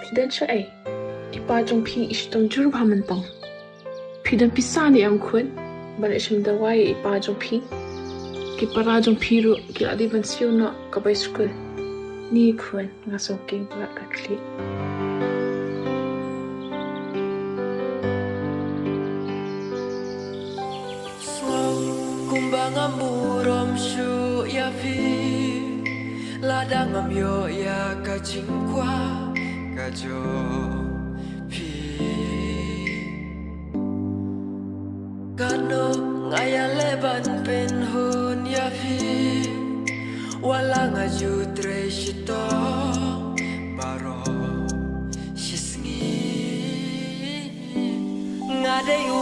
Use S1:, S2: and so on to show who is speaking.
S1: kidan siya ay. Ipadong pi isitong jurba mentong. Pidan pisa ni am kun. Balik siya mdawai ipadong pi. Kiparadong piru kilaliban siyo na kabay school. Ni kun nga soking pala kakli.
S2: Kumbang amurom shu ya pi ladang am yo ya ka jingkwa ka jo pi kano ngaya leban pen hun ya pi wala nga ju tre shito baro shisngi ngade yu